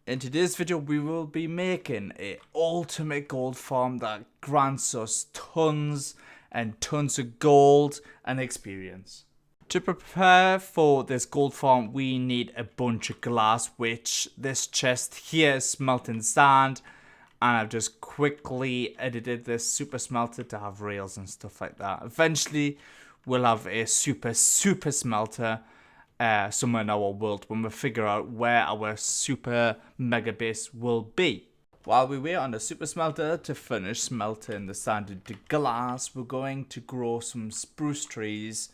In today's video, we will be making a ultimate gold farm that grants us tons and tons of gold and experience. To prepare for this gold farm, we need a bunch of glass, which this chest here is smelting sand. And I've just quickly edited this super smelter to have rails and stuff like that. Eventually, we'll have a super smelter somewhere in our world when we figure out where our super mega base will be. While we wait on the super smelter to finish smelting the sand into glass, we're going to grow some spruce trees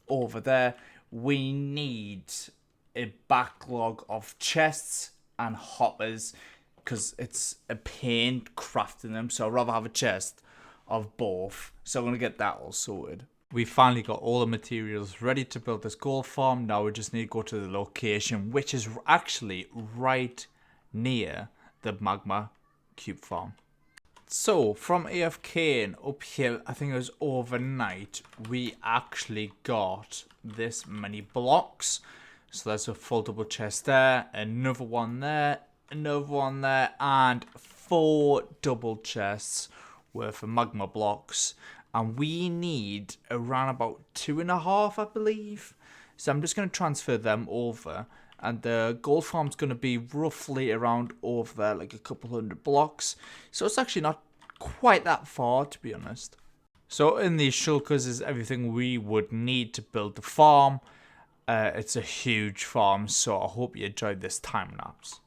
over there. We need a backlog of chests and hoppers because it's a pain crafting them, so I'd rather have a chest of both. So I'm going to get that all sorted. We finally got all the materials ready to build this gold farm. Now we just need to go to the location, which is actually right near the magma cube farm. So from AFK and up here, I think it was overnight, we actually got this many blocks. So there's a full double chest there, another one there, another one there, and 4 double chests worth of magma blocks. And we need around about 2.5, I believe. So I'm just going to transfer them over. And the gold farm's going to be roughly around over there, like a couple hundred blocks. So it's actually not quite that far, to be honest. So in these shulkers is everything we would need to build the farm. It's a huge farm, so I hope you enjoyed this time lapse.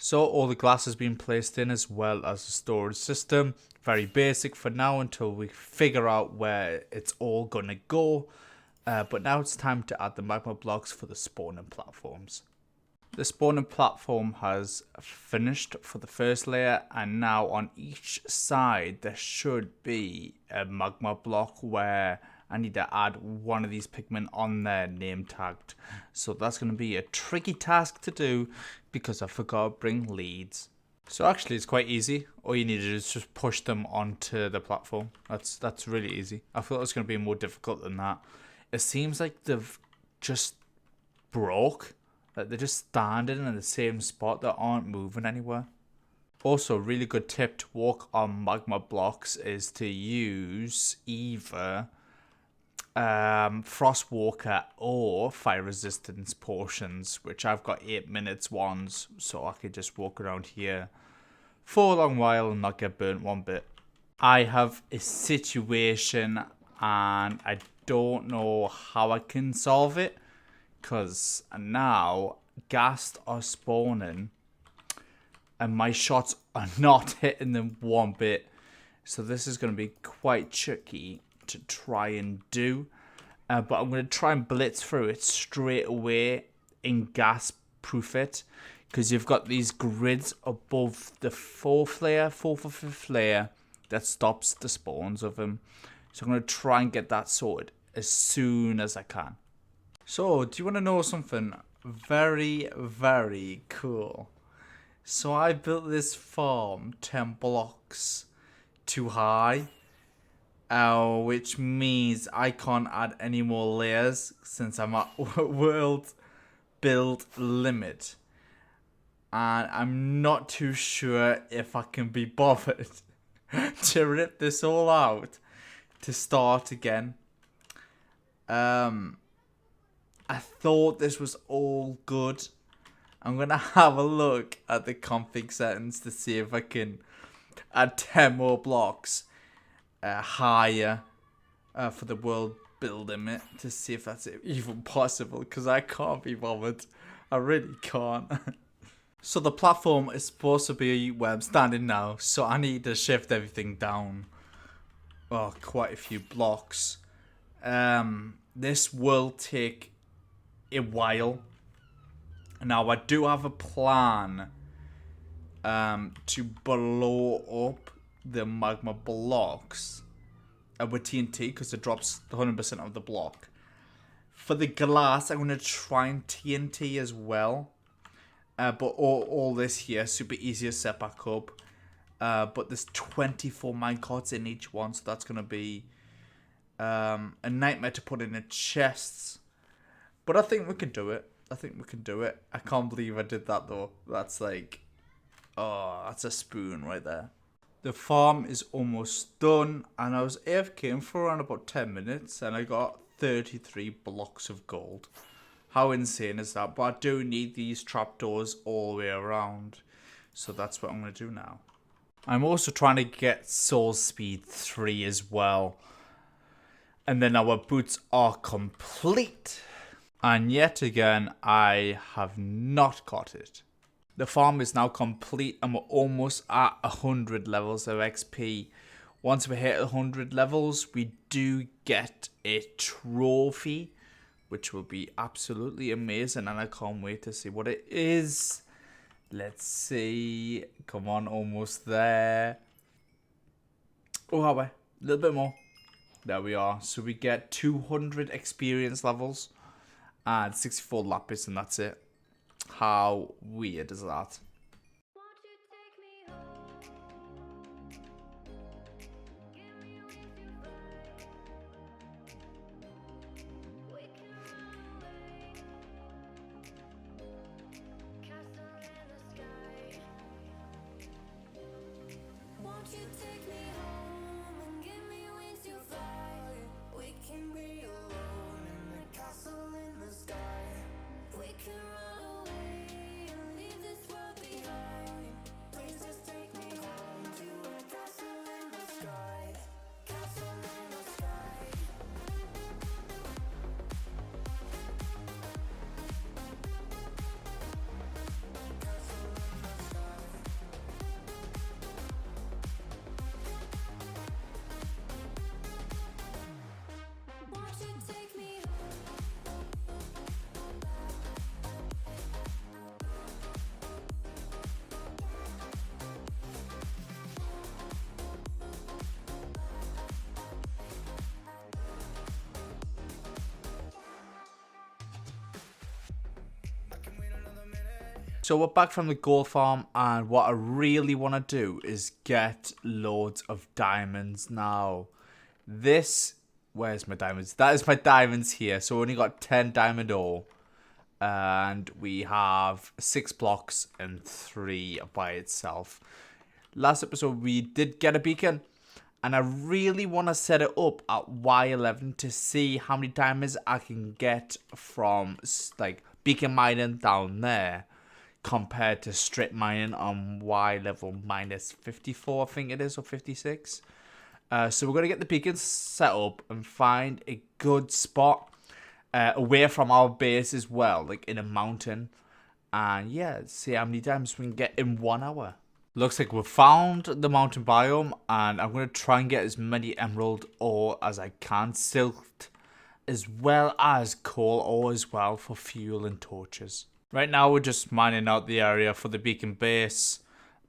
So all the glass has been placed in, as well as the storage system. Very basic for now until we figure out where it's all gonna go. But now it's time to add the magma blocks for the spawning platforms. The spawning platform has finished for the first layer, and now on each side there should be a magma block where I need to add one of these pigment on there name tagged. So that's going to be a tricky task to do because I forgot to bring leads. So actually it's quite easy. All you need to do is just push them onto the platform. That's really easy. I thought it was going to be more difficult than that. It seems like they've just broke. Like they're just standing in the same spot. They aren't moving anywhere. Also, a really good tip to walk on magma blocks is to use either Frostwalker or fire resistance potions, which I've got 8 minutes ones, so I could just walk around here for a long while and not get burnt one bit. I have a situation and I don't know how I can solve it because now ghasts are spawning and my shots are not hitting them one bit, so this is going to be quite tricky to try and do, but I'm going to try and blitz through it straight away and gas proof it, because you've got these grids above the 4th or 5th layer that stops the spawns of them. So I'm going to try and get that sorted as soon as I can. So do you want to know something very cool? So I built this farm 10 blocks too high, which means I can't add any more layers since I'm at world build limit, and I'm not too sure if I can be bothered to rip this all out to start again. I thought this was all good. I'm gonna have a look at the config settings to see if I can add 10 more blocks higher for the world build limit to see if that's even possible, because I can't be bothered. I really can't. So the platform is supposed to be where I'm standing now, so I need to shift everything down quite a few blocks. This will take a while. Now I do have a plan to blow up the magma blocks with TNT, because it drops 100% of the block. For the glass, I'm going to try and TNT as well. But all this here, super easy to set back up. But there's 24 minecarts in each one, so that's going to be a nightmare to put in the chests. But I think we can do it. I think we can do it. I can't believe I did that though. That's like Oh, that's a spoon right there. The farm is almost done, and I was AFKing for around about 10 minutes, and I got 33 blocks of gold. How insane is that? But I do need these trapdoors all the way around, so that's what I'm going to do now. I'm also trying to get Soul Speed 3 as well, and then our boots are complete. And yet again, I have not got it. The farm is now complete and we're almost at 100 levels of XP. Once we hit 100 levels, we do get a trophy, which will be absolutely amazing, and I can't wait to see what it is. Let's see. Come on, almost there. Oh, are we? A little bit more. There we are. So we get 200 experience levels and 64 lapis, and that's it. How weird is that? So we're back from the gold farm, and what I really want to do is get loads of diamonds now. Where's my diamonds? That is my diamonds here. So we only got 10 diamond ore, and we have 6 blocks and 3 by itself. Last episode we did get a beacon, and I really want to set it up at Y11 to see how many diamonds I can get from like beacon mining down there, compared to strip mining on Y level minus 54, I think it is, or 56. So we're going to get the beacons set up and find a good spot away from our base as well, like in a mountain. And yeah, see how many diamonds we can get in 1 hour. Looks like we've found the mountain biome, and I'm going to try and get as many emerald ore as I can, silt, as well as coal ore as well for fuel and torches. Right now we're just mining out the area for the beacon base,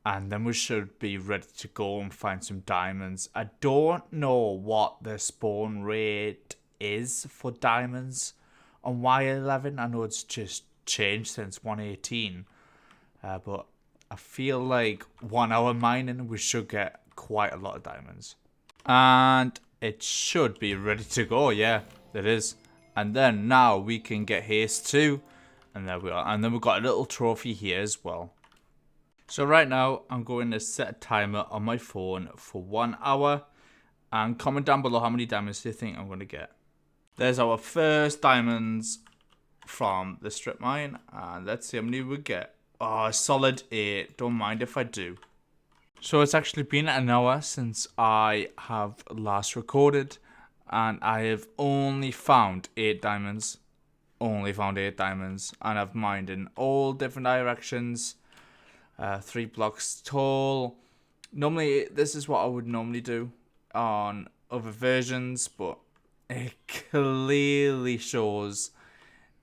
and then we should be ready to go and find some diamonds. I don't know what the spawn rate is for diamonds on Y11. I know it's just changed since 118, but I feel like 1 hour mining we should get quite a lot of diamonds. And it should be ready to go. Yeah, it is. And then now we can get haste too. And there we are. And then we've got a little trophy here as well. So right now, I'm going to set a timer on my phone for 1 hour. And comment down below how many diamonds do you think I'm going to get. There's our first diamonds from the strip mine. And let's see how many we get. Oh, a solid 8. Don't mind if I do. So it's actually been an hour since I have last recorded. And I have only found 8 diamonds. Only found 8 diamonds, and I've mined in all different directions. 3 blocks tall. Normally, this is what I would normally do on other versions, but it clearly shows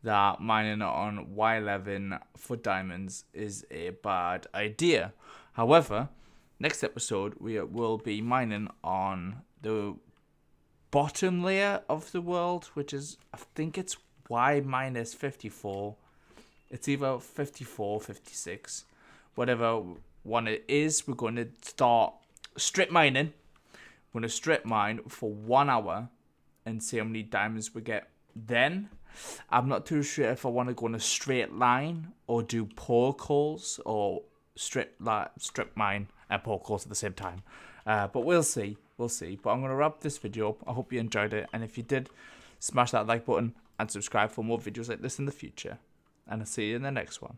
that mining on Y11 for diamonds is a bad idea. However, next episode we will be mining on the bottom layer of the world, which is, I think it's Y minus 54. It's either 54, 56, whatever one it is. We're going to start strip mining. We're going to strip mine for 1 hour and see how many diamonds we get. Then I'm not too sure if I want to go in a straight line or do poor calls or strip mine and pour coal at the same time. But we'll see. But I'm going to wrap this video up. I hope you enjoyed it. And if you did, smash that like button and subscribe for more videos like this in the future. And I'll see you in the next one.